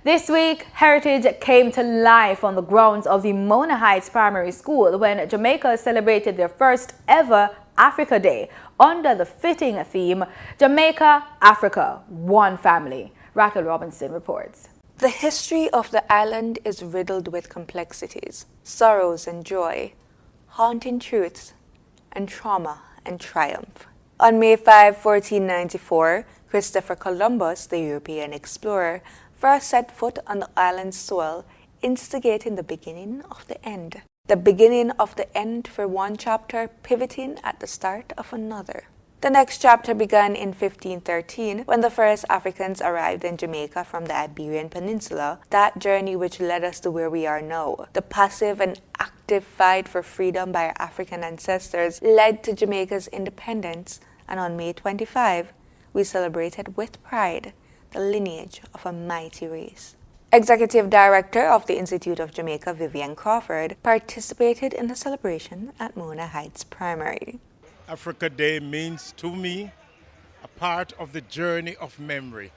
This week, heritage came to life on the grounds of the Mona Heights Primary School when Jamaica celebrated their first ever Africa Day under the fitting theme, Jamaica-Africa, one family. Racquel Robinson reports. The history of the island is riddled with complexities, sorrows and joy, haunting truths, and trauma and triumph. On May 5, 1494, Christopher Columbus, the European explorer, first set foot on the island's soil, instigating the beginning of the end. The beginning of the end for one chapter, pivoting at the start of another. The next chapter began in 1513 when the first Africans arrived in Jamaica from the Iberian Peninsula, that journey which led us to where we are now. The passive and active fight for freedom by our African ancestors led to Jamaica's independence, and on May 25, we celebrated with pride the lineage of a mighty race. Executive Director of the Institute of Jamaica, Vivian Crawford, participated in the celebration at Mona Heights Primary. Africa Day means to me a part of the journey of memory,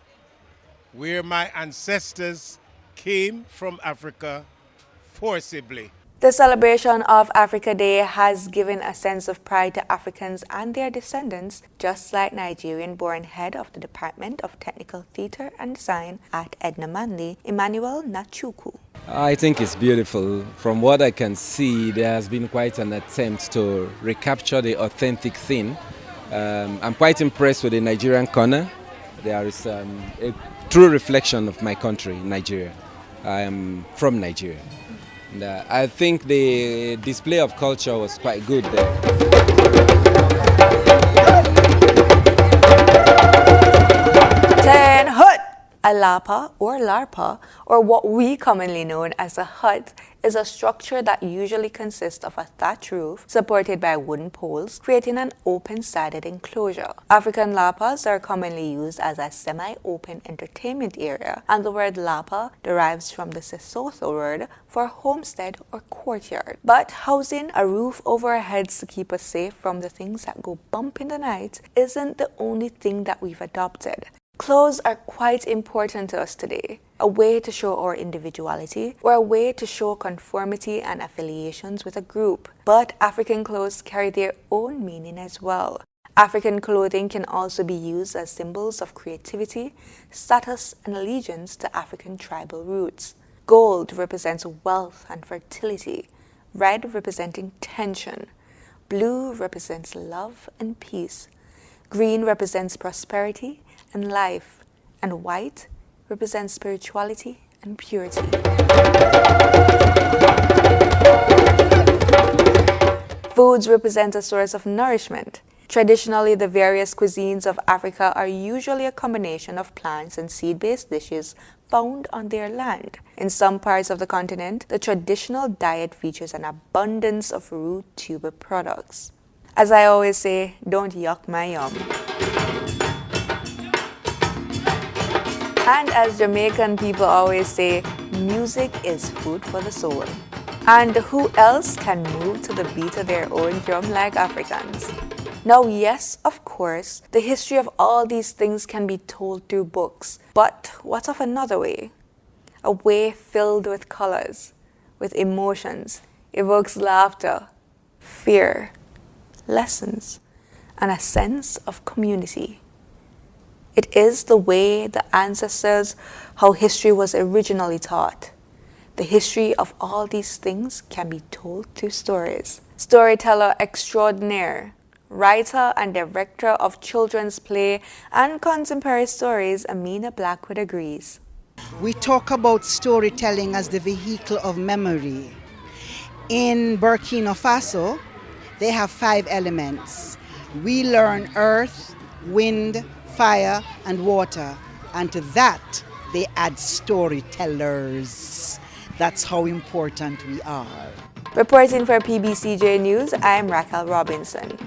where my ancestors came from Africa forcibly. The celebration of Africa Day has given a sense of pride to Africans and their descendants, just like Nigerian-born head of the Department of Technical Theatre and Design at Edna Manley, Emmanuel Nachukwu. I think it's beautiful. From what I can see, there has been quite an attempt to recapture the authentic thing. I'm quite impressed with the Nigerian corner. There is a true reflection of my country, Nigeria. I am from Nigeria. And, I think the display of culture was quite good there. A lapa or larpa, or what we commonly know as a hut, is a structure that usually consists of a thatch roof supported by wooden poles, creating an open-sided enclosure. African lapas are commonly used as a semi-open entertainment area, and the word lapa derives from the Sesotho word for homestead or courtyard. But housing a roof over our heads to keep us safe from the things that go bump in the night isn't the only thing that we've adopted. Clothes are quite important to us today, a way to show our individuality or a way to show conformity and affiliations with a group. But African clothes carry their own meaning as well. African clothing can also be used as symbols of creativity, status, and allegiance to African tribal roots. Gold represents wealth and fertility, red representing tension, blue represents love and peace, green represents prosperity and life, and white represents spirituality and purity. Foods represent a source of nourishment. Traditionally, the various cuisines of Africa are usually a combination of plants and seed-based dishes found on their land. In some parts of the continent, the traditional diet features an abundance of root tuber products. As I always say, don't yuck my yum. And as Jamaican people always say, music is food for the soul. And who else can move to the beat of their own drum like Africans? Now, yes, of course, the history of all these things can be told through books. But what of another way? A way filled with colors, with emotions, evokes laughter, fear, lessons, and a sense of community. It is the way the ancestors, how history was originally taught. The history of all these things can be told through stories. Storyteller extraordinaire, writer and director of children's play and contemporary stories, Amina Blackwood agrees. We talk about storytelling as the vehicle of memory. In Burkina Faso, they have 5 elements. We learn earth, wind, fire and water, and to that they add storytellers. That's how important we are. Reporting for PBCJ News, I'm Racquel Robinson.